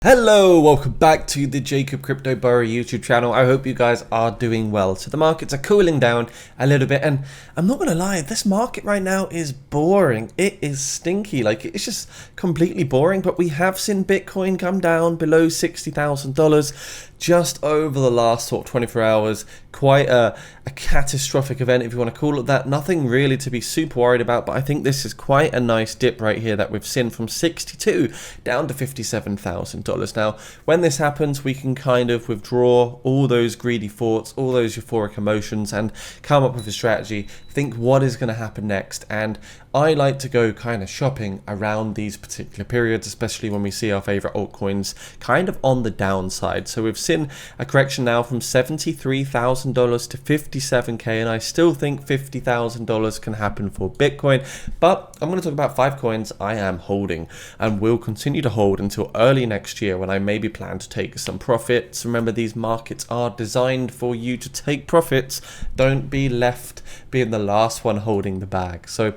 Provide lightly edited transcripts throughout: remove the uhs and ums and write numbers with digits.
Hello, welcome back to the Jacob Crypto Bury YouTube channel. I hope you guys are doing well. So the markets are cooling down a little bit, and I'm not gonna lie, this market right now is boring. It is stinky, like it's just completely boring. But we have seen Bitcoin come down below $60,000 just over the last sort of 24 hours. Quite a catastrophic event, if you want to call it that. Nothing really to be super worried about, but I think this is quite a nice dip right here that we've seen from 62 down to $57,000. Now, when this happens, we can kind of withdraw all those greedy thoughts, all those euphoric emotions, and come up with a strategy, think what is going to happen next. And I like to go kind of shopping around these particular periods, especially when we see our favorite altcoins kind of on the downside. So we've seen a correction now from $73,000 to $57K, and I still think $50,000 can happen for Bitcoin. But I'm going to talk about 5 coins I am holding and will continue to hold until early next year, when I maybe plan to take some profits. Remember, these markets are designed for you to take profits. Don't be left being the last one holding the bag. So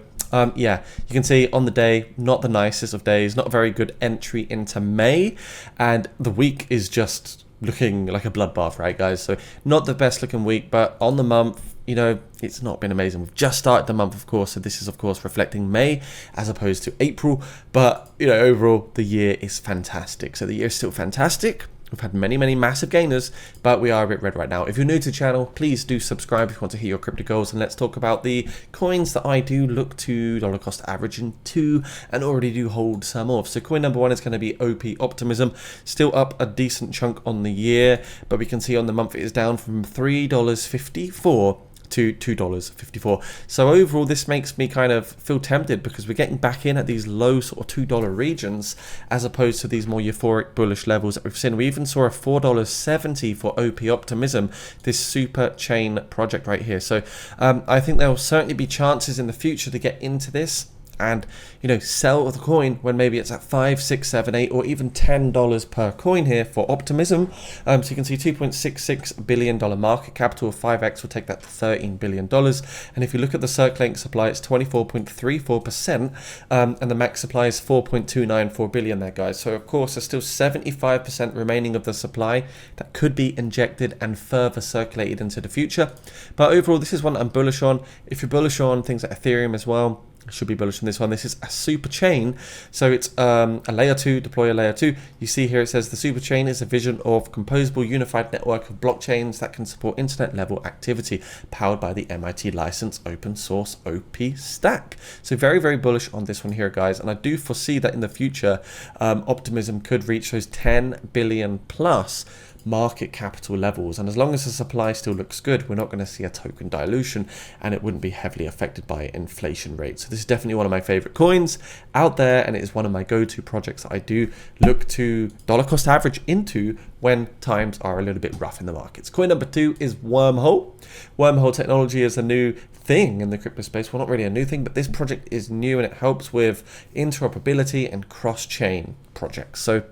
yeah, you can see on the day, not the nicest of days, not a very good entry into May, and the week is just looking like a bloodbath, right, guys? So not the best looking week, but on the month, you know, it's not been amazing. We've just started the month, of course, so this is, of course, reflecting May as opposed to April, but, you know, overall, the year is fantastic. So the year is still fantastic. We've had many massive gainers, but we are a bit red right now. If you're new to the channel, please do subscribe if you want to hear your crypto goals, and let's talk about the coins that I do look to dollar cost average into and already do hold some of. So coin number one is going to be Optimism, still up a decent chunk on the year, but we can see on the month it is down from $3.54 to $2.54. So overall, this makes me kind of feel tempted, because we're getting back in at these low sort of $2 regions as opposed to these more euphoric bullish levels that we've seen. We even saw a $4.70 for Optimism, this super chain project right here. So I think there will certainly be chances in the future to get into this and, you know, sell the coin when maybe it's at $5, $6, $7, $8, or even $10 per coin here for Optimism. So you can see $2.66 billion market capital of 5x will take that to $13 billion. And if you look at the circulating supply, it's 24.34%, and the max supply is 4.294 billion there, guys. So of course, there's still 75% remaining of the supply that could be injected and further circulated into the future. But overall, this is one I'm bullish on. If you're bullish on things like Ethereum as well, should be bullish on this one. This is a super chain, so it's a layer 2, deploy a layer 2. You see here it says the super chain is a vision of composable unified network of blockchains that can support internet level activity, powered by the MIT license open source OP stack. So very bullish on this one here, guys, and I do foresee that in the future Optimism could reach those 10 billion plus market capital levels, and as long as the supply still looks good, we're not going to see a token dilution, and it wouldn't be heavily affected by inflation rates. So this is definitely one of my favorite coins out there, and it is one of my go-to projects that I do look to dollar cost average into when times are a little bit rough in the markets. Coin number 2 is Wormhole. Wormhole technology is a new thing in the crypto space. Well, not really a new thing, but this project is new, and it helps with interoperability and cross-chain projects. So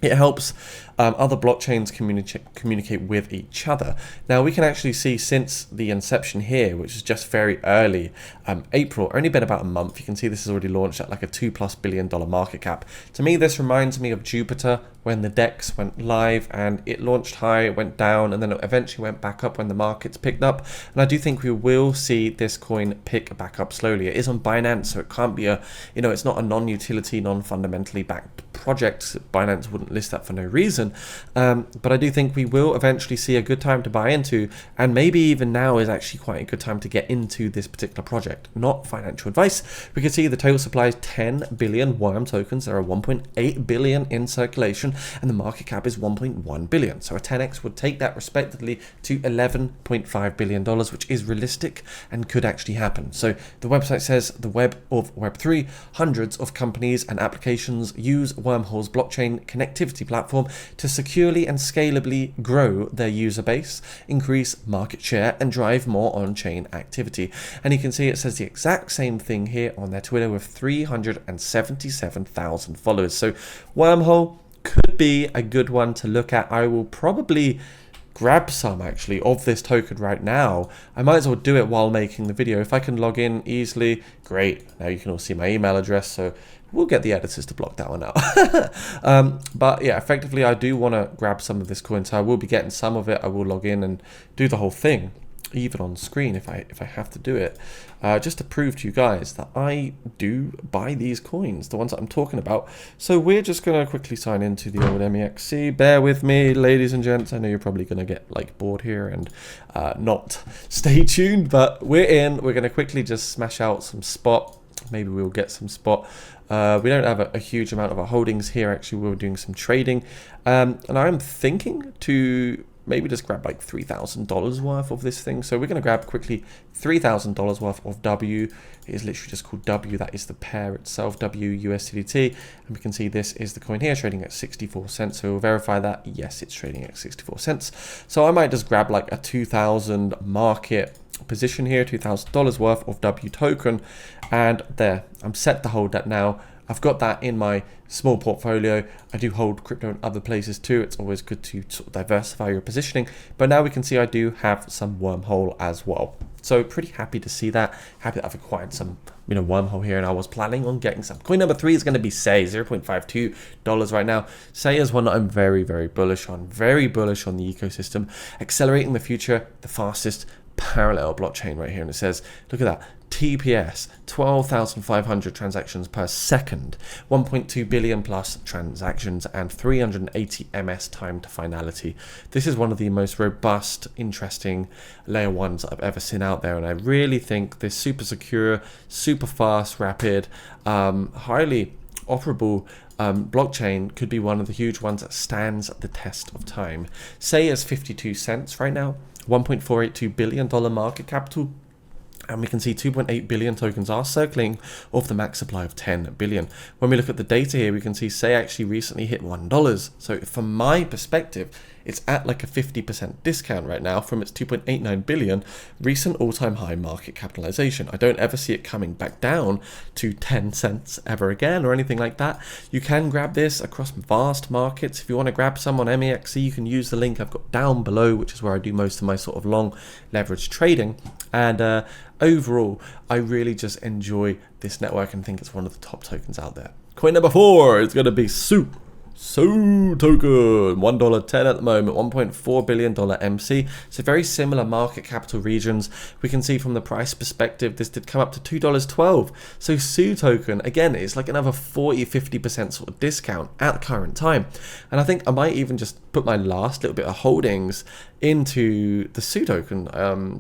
it helps other blockchains communicate with each other. Now, we can actually see since the inception here, which is just very early April, only been about a month. You can see this is already launched at like a $2+ billion market cap. To me, this reminds me of Jupiter, when the DEX went live and it launched high, went down, and then it eventually went back up when the markets picked up. And I do think we will see this coin pick back up slowly. It is on Binance, so it can't be a, you know, it's not a non-utility, non-fundamentally backed project. Binance wouldn't list that for no reason. But I do think we will eventually see a good time to buy into, and maybe even now is actually quite a good time to get into this particular project. Not financial advice. We can see the total supply is 10 billion Worm tokens. There are 1.8 billion in circulation, and the market cap is 1.1 billion. So a 10x would take that respectively to $11.5 billion, which is realistic and could actually happen. So the website says the web of Web3, hundreds of companies and applications use Wormhole's blockchain connectivity platform to securely and scalably grow their user base, increase market share, and drive more on-chain activity. And you can see it says the exact same thing here on their Twitter with 377,000 followers. So Wormhole could be a good one to look at. I will probably grab some actually of this token right now. I might as well do it while making the video. If I can log in easily, great. Now you can all see my email address, so We'll get the editors to block that one out. But yeah, effectively, I do want to grab some of this coin. So I will be getting some of it. I will log in and do the whole thing, even on screen if I have to do it, just to prove to you guys that I do buy these coins, the ones that I'm talking about. So we're just going to quickly sign into the old MEXC. Bear with me, ladies and gents. I know you're probably going to get like bored here and not stay tuned, but we're in. We're going to quickly just smash out some spot. Maybe we'll get some spot. We don't have a huge amount of our holdings here. Actually, we were doing some trading, and I'm thinking to maybe just grab like $3,000 worth of this thing. So we're going to grab quickly $3,000 worth of W. It is literally just called W. That is the pair itself, WUSDT. And we can see this is the coin here trading at 64 cents. So we'll verify that. Yes, it's trading at 64 cents. So I might just grab like a 2,000 market position here, $2,000 worth of W token. And there, I'm set to hold that now. I've got that in my small portfolio. I do hold crypto in other places too. It's always good to sort of diversify your positioning. But now we can see I do have some Wormhole as well. So pretty happy to see that. Happy that I've acquired some, Wormhole here, and I was planning on getting some. Coin number 3 is going to be Say, $0.52 right now. Say is one that I'm very, very bullish on. Very bullish on the ecosystem. Accelerating the future, the fastest parallel blockchain right here. And it says, look at that. TPS, 12,500 transactions per second, 1.2 billion plus transactions, and 380 ms time to finality. This is one of the most robust, interesting layer 1s that I've ever seen out there, and I really think this super secure, super fast, rapid, highly operable blockchain could be one of the huge ones that stands the test of time. Say is 52 cents right now, $1.482 billion market capital. And we can see 2.8 billion tokens are circling off the max supply of 10 billion. When we look at the data here, we can see Say actually recently hit $1. So from my perspective, it's at like a 50% discount right now from its 2.89 billion recent all-time high market capitalization. I don't ever see it coming back down to 10 cents ever again or anything like that. You can grab this across vast markets. If you want to grab some on MEXC, you can use the link I've got down below, which is where I do most of my sort of long leverage trading. And overall, I really just enjoy this network and think it's one of the top tokens out there. Coin number 4 is going to be SU. SU token, $1.10 at the moment, $1.4 billion MC. So very similar market capital regions. We can see from the price perspective, this did come up to $2.12. So SU token, again, it's like another 40-50% sort of discount at the current time. And I think I might even just put my last little bit of holdings into the SU token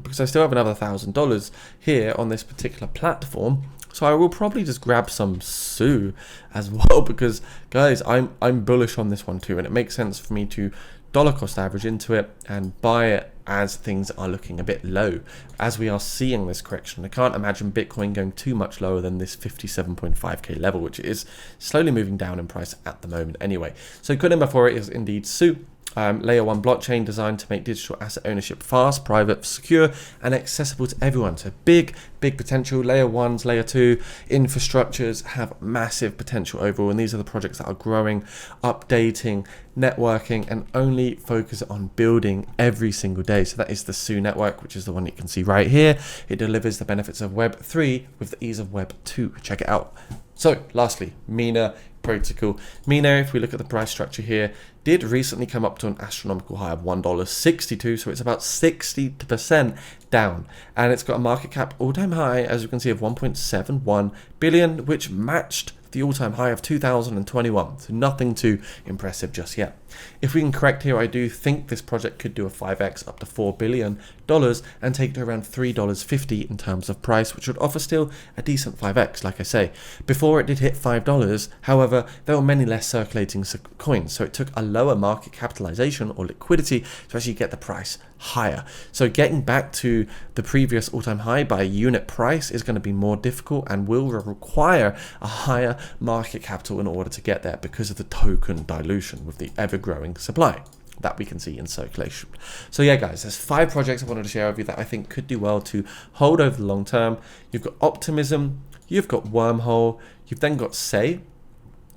because I still have another $1,000 here on this particular platform. So I will probably just grab some SU as well because, guys, I'm bullish on this one too, and it makes sense for me to dollar cost average into it and buy it as things are looking a bit low, as we are seeing this correction. I can't imagine Bitcoin going too much lower than this 57.5k level, which is slowly moving down in price at the moment anyway. So coin number 4 is indeed SU. Layer 1 blockchain designed to make digital asset ownership fast, private, secure, and accessible to everyone. So big potential. Layer 1s, layer 2 infrastructures have massive potential overall, and these are the projects that are growing, updating, networking, and only focus on building every single day. So that is the SU network, which is the one you can see right here. It delivers the benefits of Web 3 with the ease of Web 2. Check it out. So lastly, Mina Protocol. Mina, if we look at the price structure here, did recently come up to an astronomical high of $1.62, so it's about 60% down, and it's got a market cap all-time high, as you can see, of 1.71 billion, which matched the all-time high of 2021, so nothing too impressive just yet. If we can correct here, I do think this project could do a 5x up to $4 billion and take it to around $3.50 in terms of price, which would offer still a decent 5x, like I say. Before it did hit $5, however, there were many less circulating coins, so it took a lower market capitalization or liquidity to actually get the price higher. So getting back to the previous all-time high by unit price is going to be more difficult and will require a higher market capital in order to get there because of the token dilution with the ever-growing supply that we can see in circulation. So yeah, guys, there's 5 projects I wanted to share with you that I think could do well to hold over the long term. You've got Optimism, you've got Wormhole, you've then got Say,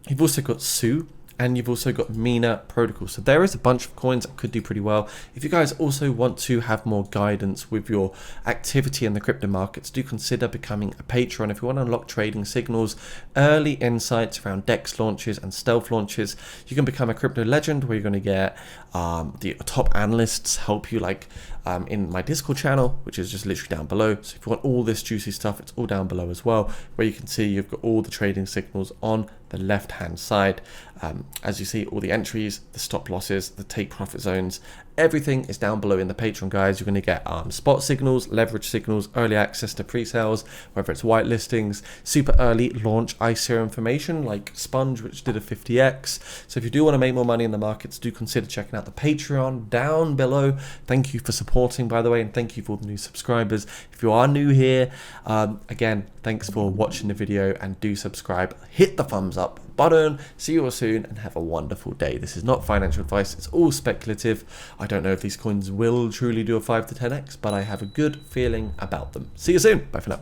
you've also got SU, and you've also got Mina Protocol. So there is a bunch of coins that could do pretty well. If you guys also want to have more guidance with your activity in the crypto markets, do consider becoming a patron. If you want to unlock trading signals, early insights around DEX launches and stealth launches, you can become a crypto legend, where you're going to get the top analysts help you, like in my Discord channel, which is just literally down below. So if you want all this juicy stuff, it's all down below as well, where you can see you've got all the trading signals on the left hand side. As you see, all the entries, the stop losses, the take profit zones, everything is down below in the Patreon, guys. You're going to get spot signals, leverage signals, early access to pre-sales, whether it's white listings, super early launch ICO information like Sponge, which did a 50x. So if you do want to make more money in the markets, do consider checking out the Patreon down below. Thank you for supporting, by the way, and thank you for all the new subscribers. If you are new here, again, thanks for watching the video, and do subscribe, hit the thumbs up button. See you all soon, and have a wonderful day. This is not financial advice, it's all speculative. I don't know if these coins will truly do a 5 to 10x, but I have a good feeling about them. See you soon. Bye for now.